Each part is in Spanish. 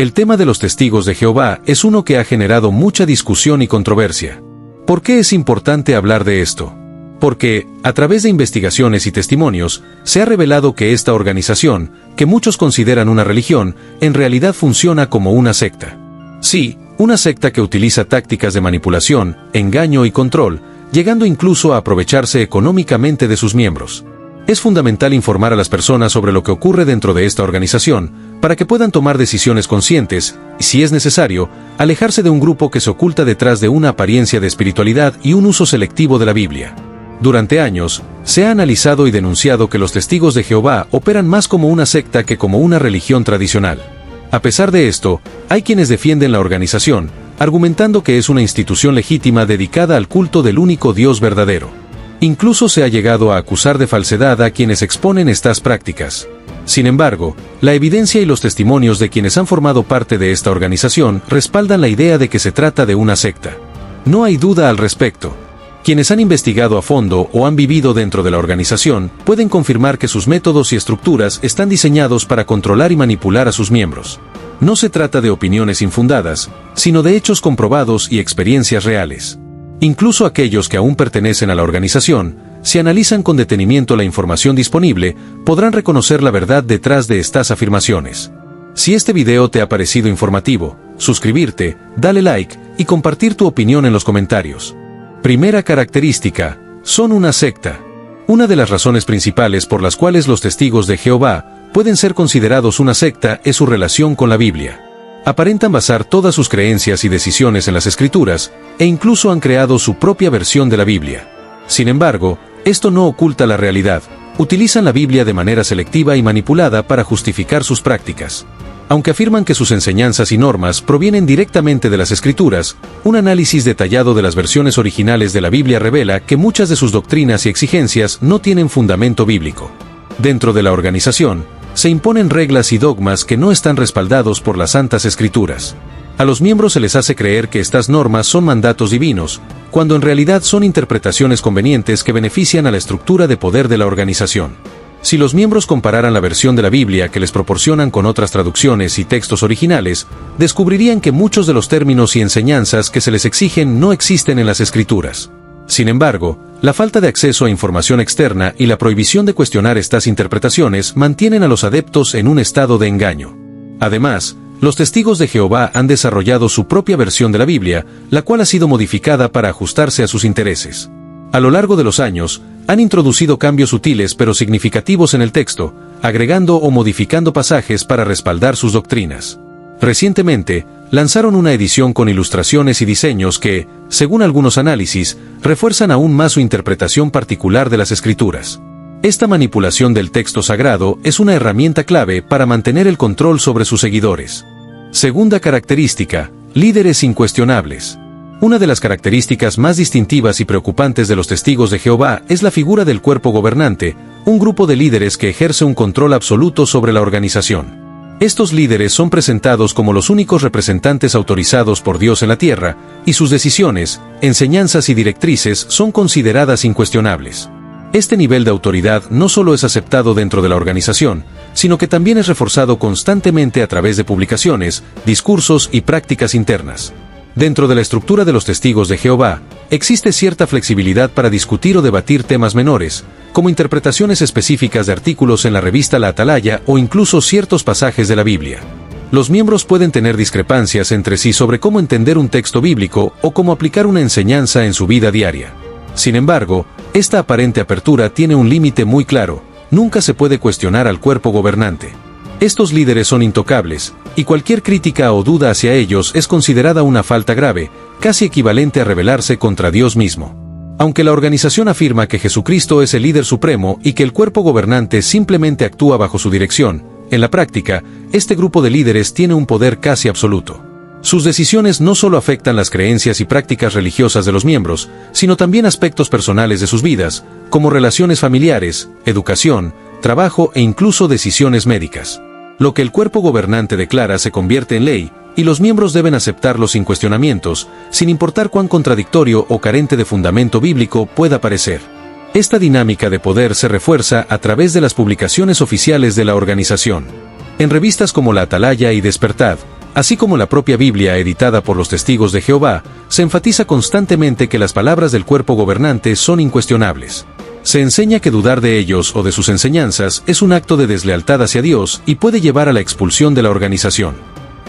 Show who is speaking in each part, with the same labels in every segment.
Speaker 1: El tema de los testigos de Jehová es uno que ha generado mucha discusión y controversia. ¿Por qué es importante hablar de esto? Porque, a través de investigaciones y testimonios, se ha revelado que esta organización, que muchos consideran una religión, en realidad funciona como una secta. Sí, una secta que utiliza tácticas de manipulación, engaño y control, llegando incluso a aprovecharse económicamente de sus miembros. Es fundamental informar a las personas sobre lo que ocurre dentro de esta organización, para que puedan tomar decisiones conscientes, y si es necesario, alejarse de un grupo que se oculta detrás de una apariencia de espiritualidad y un uso selectivo de la Biblia. Durante años, se ha analizado y denunciado que los testigos de Jehová operan más como una secta que como una religión tradicional. A pesar de esto, hay quienes defienden la organización, argumentando que es una institución legítima dedicada al culto del único Dios verdadero. Incluso se ha llegado a acusar de falsedad a quienes exponen estas prácticas. Sin embargo, la evidencia y los testimonios de quienes han formado parte de esta organización respaldan la idea de que se trata de una secta. No hay duda al respecto. Quienes han investigado a fondo o han vivido dentro de la organización pueden confirmar que sus métodos y estructuras están diseñados para controlar y manipular a sus miembros. No se trata de opiniones infundadas, sino de hechos comprobados y experiencias reales. Incluso aquellos que aún pertenecen a la organización, si analizan con detenimiento la información disponible, podrán reconocer la verdad detrás de estas afirmaciones. Si este video te ha parecido informativo, suscribirte, dale like y compartir tu opinión en los comentarios. Primera característica: son una secta. Una de las razones principales por las cuales los testigos de Jehová pueden ser considerados una secta es su relación con la Biblia. Aparentan basar todas sus creencias y decisiones en las Escrituras, e incluso han creado su propia versión de la Biblia. Sin embargo, esto no oculta la realidad. Utilizan la Biblia de manera selectiva y manipulada para justificar sus prácticas. Aunque afirman que sus enseñanzas y normas provienen directamente de las Escrituras, un análisis detallado de las versiones originales de la Biblia revela que muchas de sus doctrinas y exigencias no tienen fundamento bíblico. Dentro de la organización, se imponen reglas y dogmas que no están respaldados por las Santas Escrituras. A los miembros se les hace creer que estas normas son mandatos divinos, cuando en realidad son interpretaciones convenientes que benefician a la estructura de poder de la organización. Si los miembros compararan la versión de la Biblia que les proporcionan con otras traducciones y textos originales, descubrirían que muchos de los términos y enseñanzas que se les exigen no existen en las Escrituras. Sin embargo, la falta de acceso a información externa y la prohibición de cuestionar estas interpretaciones mantienen a los adeptos en un estado de engaño. Además, los testigos de Jehová han desarrollado su propia versión de la Biblia, la cual ha sido modificada para ajustarse a sus intereses. A lo largo de los años, han introducido cambios sutiles pero significativos en el texto, agregando o modificando pasajes para respaldar sus doctrinas. Recientemente, lanzaron una edición con ilustraciones y diseños que, según algunos análisis, refuerzan aún más su interpretación particular de las Escrituras. Esta manipulación del texto sagrado es una herramienta clave para mantener el control sobre sus seguidores. Segunda característica: líderes incuestionables. Una de las características más distintivas y preocupantes de los testigos de Jehová es la figura del cuerpo gobernante, un grupo de líderes que ejerce un control absoluto sobre la organización. Estos líderes son presentados como los únicos representantes autorizados por Dios en la tierra, y sus decisiones, enseñanzas y directrices son consideradas incuestionables. Este nivel de autoridad no solo es aceptado dentro de la organización, sino que también es reforzado constantemente a través de publicaciones, discursos y prácticas internas. Dentro de la estructura de los testigos de Jehová, existe cierta flexibilidad para discutir o debatir temas menores, como interpretaciones específicas de artículos en la revista La Atalaya o incluso ciertos pasajes de la Biblia. Los miembros pueden tener discrepancias entre sí sobre cómo entender un texto bíblico o cómo aplicar una enseñanza en su vida diaria. Sin embargo, esta aparente apertura tiene un límite muy claro: nunca se puede cuestionar al cuerpo gobernante. Estos líderes son intocables, y cualquier crítica o duda hacia ellos es considerada una falta grave, casi equivalente a rebelarse contra Dios mismo. Aunque la organización afirma que Jesucristo es el líder supremo y que el cuerpo gobernante simplemente actúa bajo su dirección, en la práctica, este grupo de líderes tiene un poder casi absoluto. Sus decisiones no solo afectan las creencias y prácticas religiosas de los miembros, sino también aspectos personales de sus vidas, como relaciones familiares, educación, trabajo e incluso decisiones médicas. Lo que el cuerpo gobernante declara se convierte en ley, y los miembros deben aceptarlo sin cuestionamientos, sin importar cuán contradictorio o carente de fundamento bíblico pueda parecer. Esta dinámica de poder se refuerza a través de las publicaciones oficiales de la organización. En revistas como La Atalaya y Despertad, así como la propia Biblia editada por los Testigos de Jehová, se enfatiza constantemente que las palabras del cuerpo gobernante son incuestionables. Se enseña que dudar de ellos o de sus enseñanzas es un acto de deslealtad hacia Dios y puede llevar a la expulsión de la organización.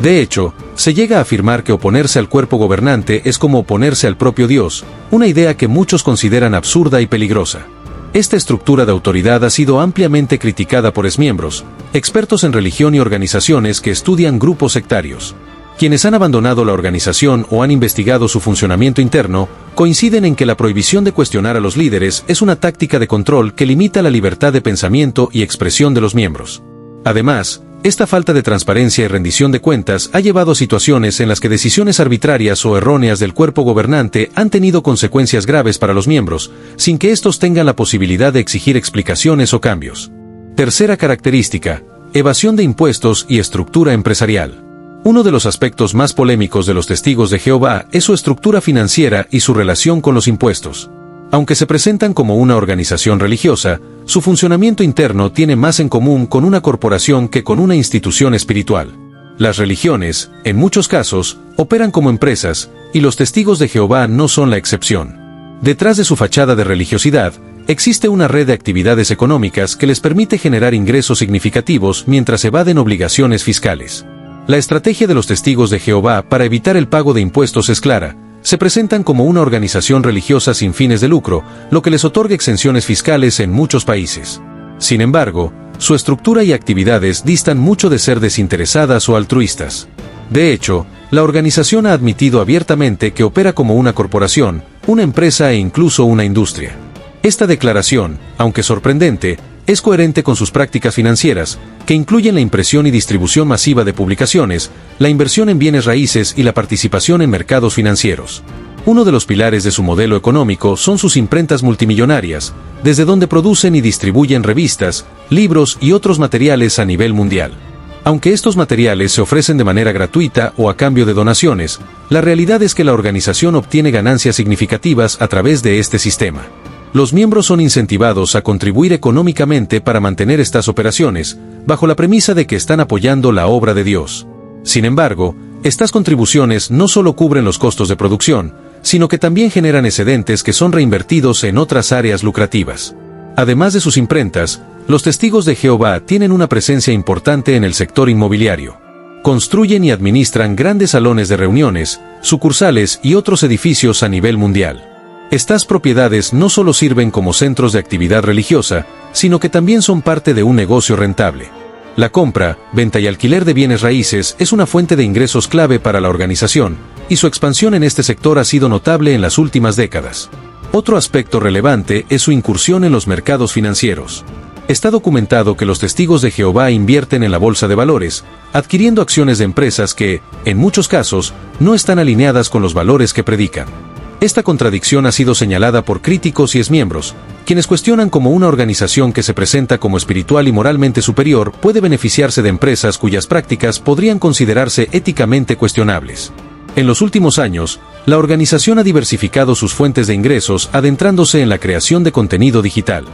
Speaker 1: De hecho, se llega a afirmar que oponerse al cuerpo gobernante es como oponerse al propio Dios, una idea que muchos consideran absurda y peligrosa. Esta estructura de autoridad ha sido ampliamente criticada por exmiembros, expertos en religión y organizaciones que estudian grupos sectarios. Quienes han abandonado la organización o han investigado su funcionamiento interno, coinciden en que la prohibición de cuestionar a los líderes es una táctica de control que limita la libertad de pensamiento y expresión de los miembros. Además, esta falta de transparencia y rendición de cuentas ha llevado a situaciones en las que decisiones arbitrarias o erróneas del cuerpo gobernante han tenido consecuencias graves para los miembros, sin que estos tengan la posibilidad de exigir explicaciones o cambios. Tercera característica: evasión de impuestos y estructura empresarial. Uno de los aspectos más polémicos de los Testigos de Jehová es su estructura financiera y su relación con los impuestos. Aunque se presentan como una organización religiosa, su funcionamiento interno tiene más en común con una corporación que con una institución espiritual. Las religiones, en muchos casos, operan como empresas, y los Testigos de Jehová no son la excepción. Detrás de su fachada de religiosidad, existe una red de actividades económicas que les permite generar ingresos significativos mientras evaden obligaciones fiscales. La estrategia de los Testigos de Jehová para evitar el pago de impuestos es clara. Se presentan como una organización religiosa sin fines de lucro, lo que les otorga exenciones fiscales en muchos países. Sin embargo, su estructura y actividades distan mucho de ser desinteresadas o altruistas. De hecho, la organización ha admitido abiertamente que opera como una corporación, una empresa e incluso una industria. Esta declaración, aunque sorprendente, es coherente con sus prácticas financieras, que incluyen la impresión y distribución masiva de publicaciones, la inversión en bienes raíces y la participación en mercados financieros. Uno de los pilares de su modelo económico son sus imprentas multimillonarias, desde donde producen y distribuyen revistas, libros y otros materiales a nivel mundial. Aunque estos materiales se ofrecen de manera gratuita o a cambio de donaciones, la realidad es que la organización obtiene ganancias significativas a través de este sistema. Los miembros son incentivados a contribuir económicamente para mantener estas operaciones, bajo la premisa de que están apoyando la obra de Dios. Sin embargo, estas contribuciones no solo cubren los costos de producción, sino que también generan excedentes que son reinvertidos en otras áreas lucrativas. Además de sus imprentas, los Testigos de Jehová tienen una presencia importante en el sector inmobiliario. Construyen y administran grandes salones de reuniones, sucursales y otros edificios a nivel mundial. Estas propiedades no solo sirven como centros de actividad religiosa, sino que también son parte de un negocio rentable. La compra, venta y alquiler de bienes raíces es una fuente de ingresos clave para la organización, y su expansión en este sector ha sido notable en las últimas décadas. Otro aspecto relevante es su incursión en los mercados financieros. Está documentado que los Testigos de Jehová invierten en la bolsa de valores, adquiriendo acciones de empresas que, en muchos casos, no están alineadas con los valores que predican. Esta contradicción ha sido señalada por críticos y exmiembros, quienes cuestionan cómo una organización que se presenta como espiritual y moralmente superior puede beneficiarse de empresas cuyas prácticas podrían considerarse éticamente cuestionables. En los últimos años, la organización ha diversificado sus fuentes de ingresos adentrándose en la creación de contenido digital.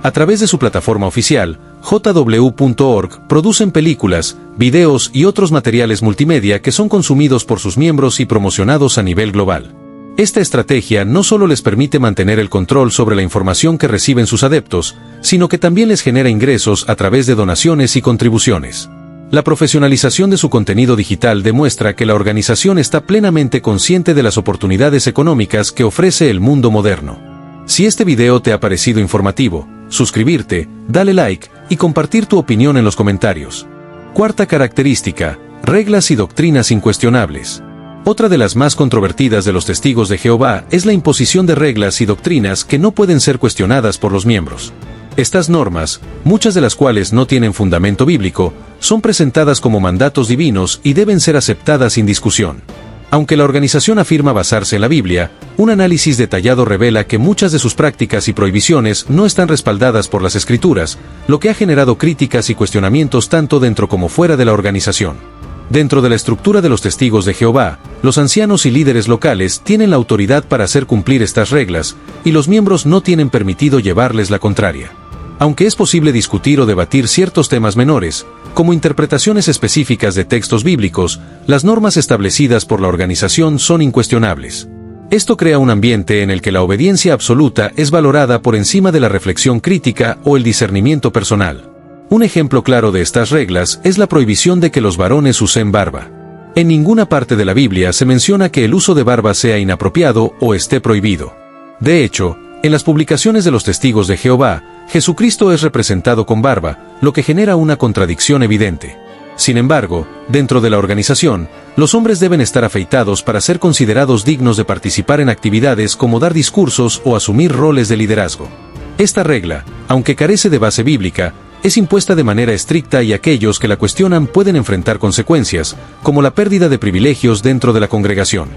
Speaker 1: A través de su plataforma oficial, jw.org, producen películas, videos y otros materiales multimedia que son consumidos por sus miembros y promocionados a nivel global. Esta estrategia no solo les permite mantener el control sobre la información que reciben sus adeptos, sino que también les genera ingresos a través de donaciones y contribuciones. La profesionalización de su contenido digital demuestra que la organización está plenamente consciente de las oportunidades económicas que ofrece el mundo moderno. Si este video te ha parecido informativo, suscribirte, dale like y compartir tu opinión en los comentarios. Cuarta característica: reglas y doctrinas incuestionables. Otra de las más controvertidas de los Testigos de Jehová es la imposición de reglas y doctrinas que no pueden ser cuestionadas por los miembros. Estas normas, muchas de las cuales no tienen fundamento bíblico, son presentadas como mandatos divinos y deben ser aceptadas sin discusión. Aunque la organización afirma basarse en la Biblia, un análisis detallado revela que muchas de sus prácticas y prohibiciones no están respaldadas por las Escrituras, lo que ha generado críticas y cuestionamientos tanto dentro como fuera de la organización. Dentro de la estructura de los Testigos de Jehová, los ancianos y líderes locales tienen la autoridad para hacer cumplir estas reglas, y los miembros no tienen permitido llevarles la contraria. Aunque es posible discutir o debatir ciertos temas menores, como interpretaciones específicas de textos bíblicos, las normas establecidas por la organización son incuestionables. Esto crea un ambiente en el que la obediencia absoluta es valorada por encima de la reflexión crítica o el discernimiento personal. Un ejemplo claro de estas reglas es la prohibición de que los varones usen barba. En ninguna parte de la Biblia se menciona que el uso de barba sea inapropiado o esté prohibido. De hecho, en las publicaciones de los Testigos de Jehová, Jesucristo es representado con barba, lo que genera una contradicción evidente. Sin embargo, dentro de la organización, los hombres deben estar afeitados para ser considerados dignos de participar en actividades como dar discursos o asumir roles de liderazgo. Esta regla, aunque carece de base bíblica, es impuesta de manera estricta y aquellos que la cuestionan pueden enfrentar consecuencias, como la pérdida de privilegios dentro de la congregación.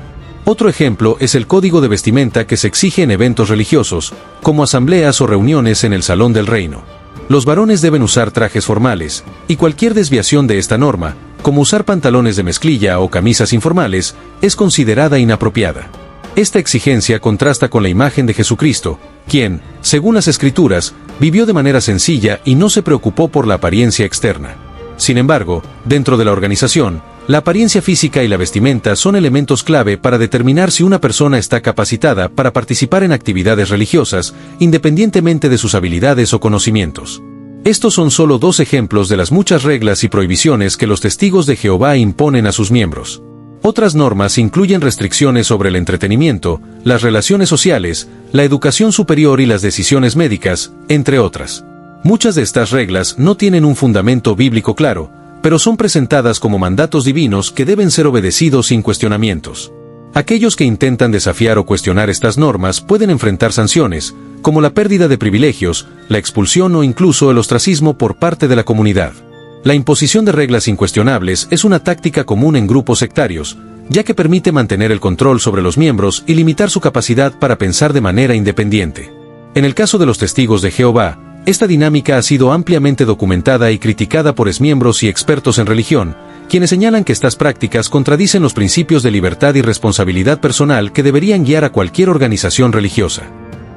Speaker 1: Otro ejemplo es el código de vestimenta que se exige en eventos religiosos, como asambleas o reuniones en el Salón del Reino. Los varones deben usar trajes formales, y cualquier desviación de esta norma, como usar pantalones de mezclilla o camisas informales, es considerada inapropiada. Esta exigencia contrasta con la imagen de Jesucristo, quien, según las Escrituras, vivió de manera sencilla y no se preocupó por la apariencia externa. Sin embargo, dentro de la organización, la apariencia física y la vestimenta son elementos clave para determinar si una persona está capacitada para participar en actividades religiosas, independientemente de sus habilidades o conocimientos. Estos son solo dos ejemplos de las muchas reglas y prohibiciones que los Testigos de Jehová imponen a sus miembros. Otras normas incluyen restricciones sobre el entretenimiento, las relaciones sociales, la educación superior y las decisiones médicas, entre otras. Muchas de estas reglas no tienen un fundamento bíblico claro, pero son presentadas como mandatos divinos que deben ser obedecidos sin cuestionamientos. Aquellos que intentan desafiar o cuestionar estas normas pueden enfrentar sanciones, como la pérdida de privilegios, la expulsión o incluso el ostracismo por parte de la comunidad. La imposición de reglas incuestionables es una táctica común en grupos sectarios, ya que permite mantener el control sobre los miembros y limitar su capacidad para pensar de manera independiente. En el caso de los Testigos de Jehová, esta dinámica ha sido ampliamente documentada y criticada por exmiembros y expertos en religión, quienes señalan que estas prácticas contradicen los principios de libertad y responsabilidad personal que deberían guiar a cualquier organización religiosa.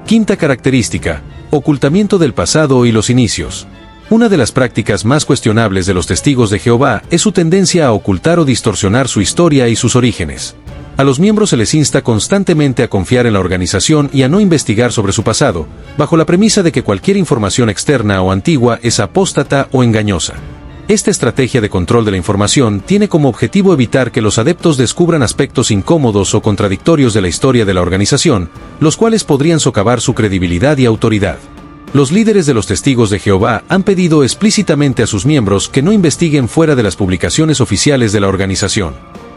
Speaker 1: Quinta característica: ocultamiento del pasado y los inicios. Una de las prácticas más cuestionables de los Testigos de Jehová es su tendencia a ocultar o distorsionar su historia y sus orígenes. A los miembros se les insta constantemente a confiar en la organización y a no investigar sobre su pasado, bajo la premisa de que cualquier información externa o antigua es apóstata o engañosa. Esta estrategia de control de la información tiene como objetivo evitar que los adeptos descubran aspectos incómodos o contradictorios de la historia de la organización, los cuales podrían socavar su credibilidad y autoridad. Los líderes de los Testigos de Jehová han pedido explícitamente a sus miembros que no investiguen fuera de las publicaciones oficiales de la organización.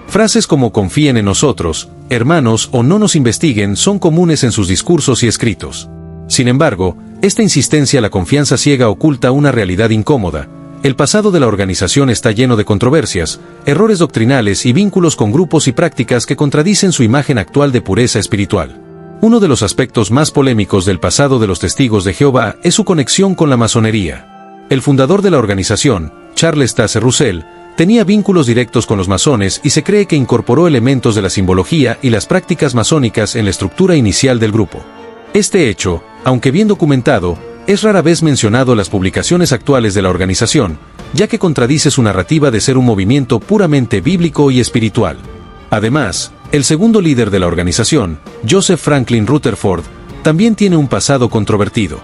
Speaker 1: Frases como confíen en nosotros, hermanos o no nos investiguen son comunes en sus discursos y escritos. Sin embargo, esta insistencia a la confianza ciega oculta una realidad incómoda. El pasado de la organización está lleno de controversias, errores doctrinales y vínculos con grupos y prácticas que contradicen su imagen actual de pureza espiritual. Uno de los aspectos más polémicos del pasado de los Testigos de Jehová es su conexión con la masonería. El fundador de la organización, Charles Taze Russell, tenía vínculos directos con los masones y se cree que incorporó elementos de la simbología y las prácticas masónicas en la estructura inicial del grupo. Este hecho, aunque bien documentado, es rara vez mencionado en las publicaciones actuales de la organización, ya que contradice su narrativa de ser un movimiento puramente bíblico y espiritual. Además, el segundo líder de la organización, Joseph Franklin Rutherford, también tiene un pasado controvertido.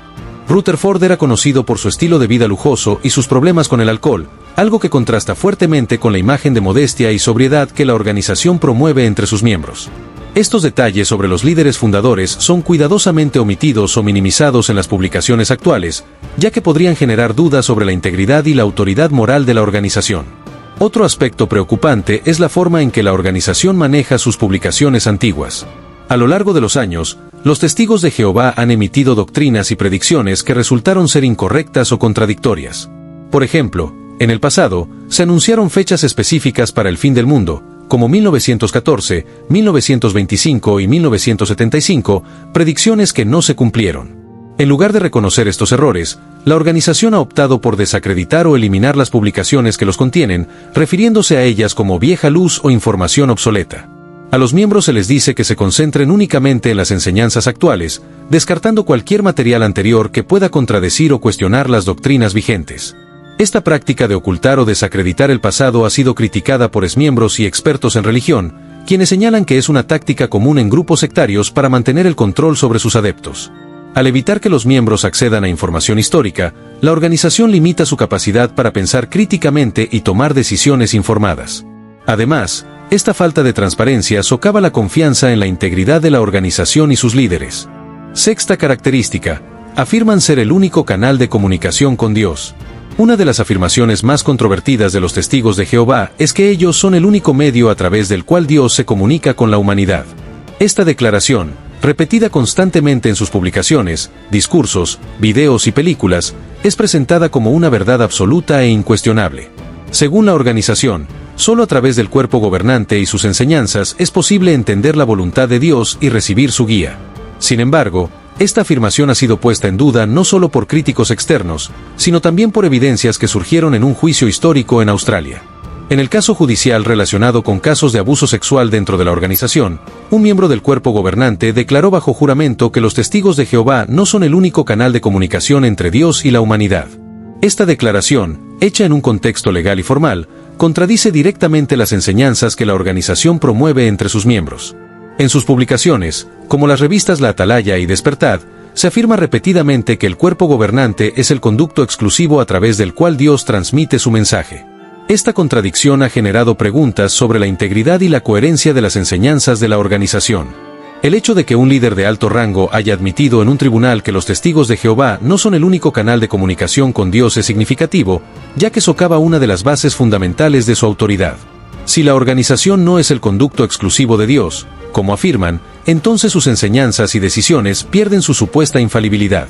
Speaker 1: Rutherford era conocido por su estilo de vida lujoso y sus problemas con el alcohol, algo que contrasta fuertemente con la imagen de modestia y sobriedad que la organización promueve entre sus miembros. Estos detalles sobre los líderes fundadores son cuidadosamente omitidos o minimizados en las publicaciones actuales, ya que podrían generar dudas sobre la integridad y la autoridad moral de la organización. Otro aspecto preocupante es la forma en que la organización maneja sus publicaciones antiguas. A lo largo de los años, los Testigos de Jehová han emitido doctrinas y predicciones que resultaron ser incorrectas o contradictorias. Por ejemplo, en el pasado, se anunciaron fechas específicas para el fin del mundo, como 1914, 1925 y 1975, predicciones que no se cumplieron. En lugar de reconocer estos errores, la organización ha optado por desacreditar o eliminar las publicaciones que los contienen, refiriéndose a ellas como vieja luz o información obsoleta. A los miembros se les dice que se concentren únicamente en las enseñanzas actuales, descartando cualquier material anterior que pueda contradecir o cuestionar las doctrinas vigentes. Esta práctica de ocultar o desacreditar el pasado ha sido criticada por exmiembros y expertos en religión, quienes señalan que es una táctica común en grupos sectarios para mantener el control sobre sus adeptos. Al evitar que los miembros accedan a información histórica, la organización limita su capacidad para pensar críticamente y tomar decisiones informadas. Además, esta falta de transparencia socava la confianza en la integridad de la organización y sus líderes. Sexta característica: afirman ser el único canal de comunicación con Dios. Una de las afirmaciones más controvertidas de los testigos de Jehová es que ellos son el único medio a través del cual Dios se comunica con la humanidad. Esta declaración, repetida constantemente en sus publicaciones, discursos, videos y películas, es presentada como una verdad absoluta e incuestionable. Según la organización, solo a través del cuerpo gobernante y sus enseñanzas es posible entender la voluntad de Dios y recibir su guía. Sin embargo, esta afirmación ha sido puesta en duda no solo por críticos externos, sino también por evidencias que surgieron en un juicio histórico en Australia. En el caso judicial relacionado con casos de abuso sexual dentro de la organización, un miembro del cuerpo gobernante declaró bajo juramento que los testigos de Jehová no son el único canal de comunicación entre Dios y la humanidad. Esta declaración, hecha en un contexto legal y formal, contradice directamente las enseñanzas que la organización promueve entre sus miembros. En sus publicaciones, como las revistas La Atalaya y Despertad, se afirma repetidamente que el cuerpo gobernante es el conducto exclusivo a través del cual Dios transmite su mensaje. Esta contradicción ha generado preguntas sobre la integridad y la coherencia de las enseñanzas de la organización. El hecho de que un líder de alto rango haya admitido en un tribunal que los testigos de Jehová no son el único canal de comunicación con Dios es significativo, ya que socava una de las bases fundamentales de su autoridad. Si la organización no es el conducto exclusivo de Dios, como afirman, entonces sus enseñanzas y decisiones pierden su supuesta infalibilidad.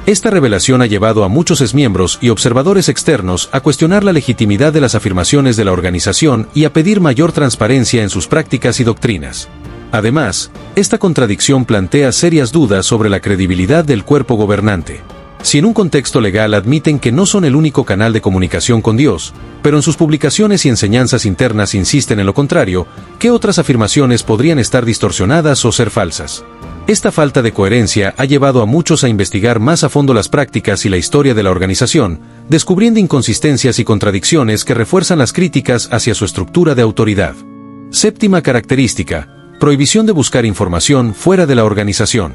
Speaker 1: Esta revelación ha llevado a muchos exmiembros y observadores externos a cuestionar la legitimidad de las afirmaciones de la organización y a pedir mayor transparencia en sus prácticas y doctrinas. Además, esta contradicción plantea serias dudas sobre la credibilidad del cuerpo gobernante. Si en un contexto legal admiten que no son el único canal de comunicación con Dios, pero en sus publicaciones y enseñanzas internas insisten en lo contrario, ¿qué otras afirmaciones podrían estar distorsionadas o ser falsas? Esta falta de coherencia ha llevado a muchos a investigar más a fondo las prácticas y la historia de la organización, descubriendo inconsistencias y contradicciones que refuerzan las críticas hacia su estructura de autoridad. Séptima característica: prohibición de buscar información fuera de la organización.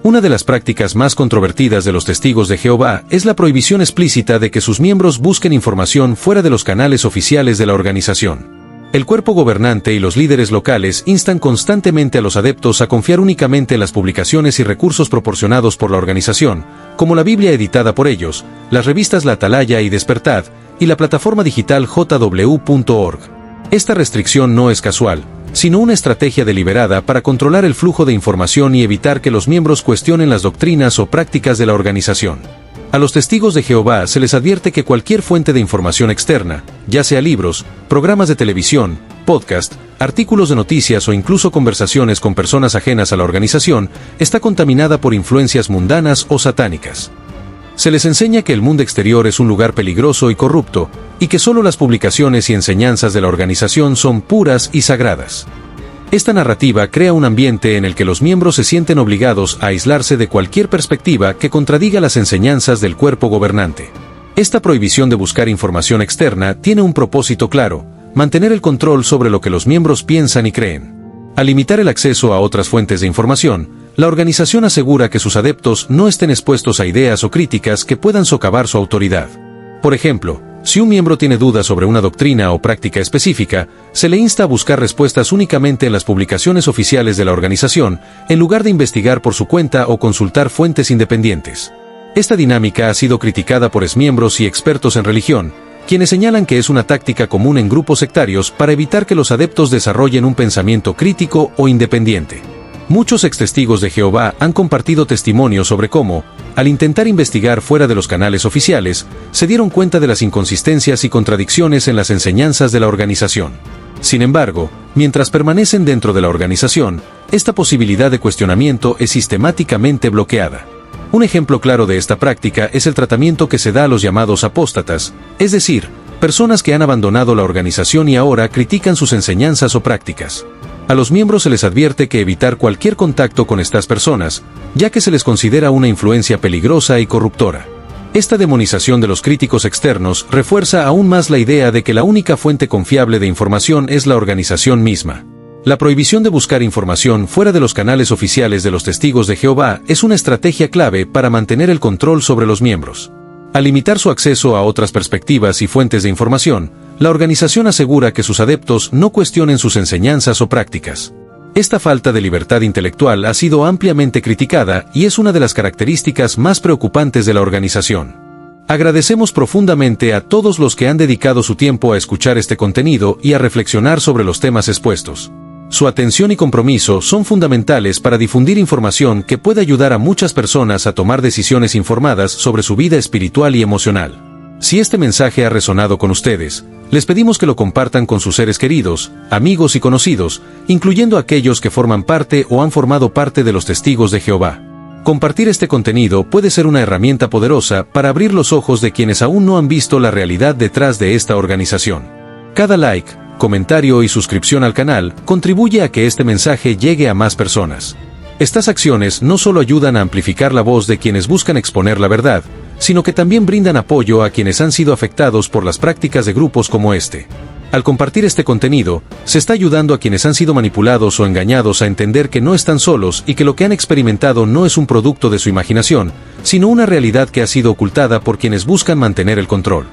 Speaker 1: Una de las prácticas más controvertidas de los testigos de Jehová es la prohibición explícita de que sus miembros busquen información fuera de los canales oficiales de la organización. El cuerpo gobernante y los líderes locales instan constantemente a los adeptos a confiar únicamente en las publicaciones y recursos proporcionados por la organización, como la Biblia editada por ellos, las revistas La Atalaya y Despertad, y la plataforma digital jw.org. Esta restricción no es casual, sino una estrategia deliberada para controlar el flujo de información y evitar que los miembros cuestionen las doctrinas o prácticas de la organización. A los testigos de Jehová se les advierte que cualquier fuente de información externa, ya sea libros, programas de televisión, podcast, artículos de noticias o incluso conversaciones con personas ajenas a la organización, está contaminada por influencias mundanas o satánicas. Se les enseña que el mundo exterior es un lugar peligroso y corrupto, y que solo las publicaciones y enseñanzas de la organización son puras y sagradas. Esta narrativa crea un ambiente en el que los miembros se sienten obligados a aislarse de cualquier perspectiva que contradiga las enseñanzas del cuerpo gobernante. Esta prohibición de buscar información externa tiene un propósito claro: mantener el control sobre lo que los miembros piensan y creen. Al limitar el acceso a otras fuentes de información, la organización asegura que sus adeptos no estén expuestos a ideas o críticas que puedan socavar su autoridad. Por ejemplo, si un miembro tiene dudas sobre una doctrina o práctica específica, se le insta a buscar respuestas únicamente en las publicaciones oficiales de la organización, en lugar de investigar por su cuenta o consultar fuentes independientes. Esta dinámica ha sido criticada por exmiembros y expertos en religión, quienes señalan que es una táctica común en grupos sectarios para evitar que los adeptos desarrollen un pensamiento crítico o independiente. Muchos extestigos de Jehová han compartido testimonios sobre cómo, al intentar investigar fuera de los canales oficiales, se dieron cuenta de las inconsistencias y contradicciones en las enseñanzas de la organización. Sin embargo, mientras permanecen dentro de la organización, esta posibilidad de cuestionamiento es sistemáticamente bloqueada. Un ejemplo claro de esta práctica es el tratamiento que se da a los llamados apóstatas, es decir, personas que han abandonado la organización y ahora critican sus enseñanzas o prácticas. A los miembros se les advierte que evitar cualquier contacto con estas personas, ya que se les considera una influencia peligrosa y corruptora. Esta demonización de los críticos externos refuerza aún más la idea de que la única fuente confiable de información es la organización misma. La prohibición de buscar información fuera de los canales oficiales de los Testigos de Jehová es una estrategia clave para mantener el control sobre los miembros. Al limitar su acceso a otras perspectivas y fuentes de información, la organización asegura que sus adeptos no cuestionen sus enseñanzas o prácticas. Esta falta de libertad intelectual ha sido ampliamente criticada y es una de las características más preocupantes de la organización. Agradecemos profundamente a todos los que han dedicado su tiempo a escuchar este contenido y a reflexionar sobre los temas expuestos. Su atención y compromiso son fundamentales para difundir información que puede ayudar a muchas personas a tomar decisiones informadas sobre su vida espiritual y emocional. Si este mensaje ha resonado con ustedes, les pedimos que lo compartan con sus seres queridos, amigos y conocidos, incluyendo aquellos que forman parte o han formado parte de los Testigos de Jehová. Compartir este contenido puede ser una herramienta poderosa para abrir los ojos de quienes aún no han visto la realidad detrás de esta organización. Cada like, comentario y suscripción al canal contribuye a que este mensaje llegue a más personas. Estas acciones no solo ayudan a amplificar la voz de quienes buscan exponer la verdad, sino que también brindan apoyo a quienes han sido afectados por las prácticas de grupos como este. Al compartir este contenido, se está ayudando a quienes han sido manipulados o engañados a entender que no están solos y que lo que han experimentado no es un producto de su imaginación, sino una realidad que ha sido ocultada por quienes buscan mantener el control.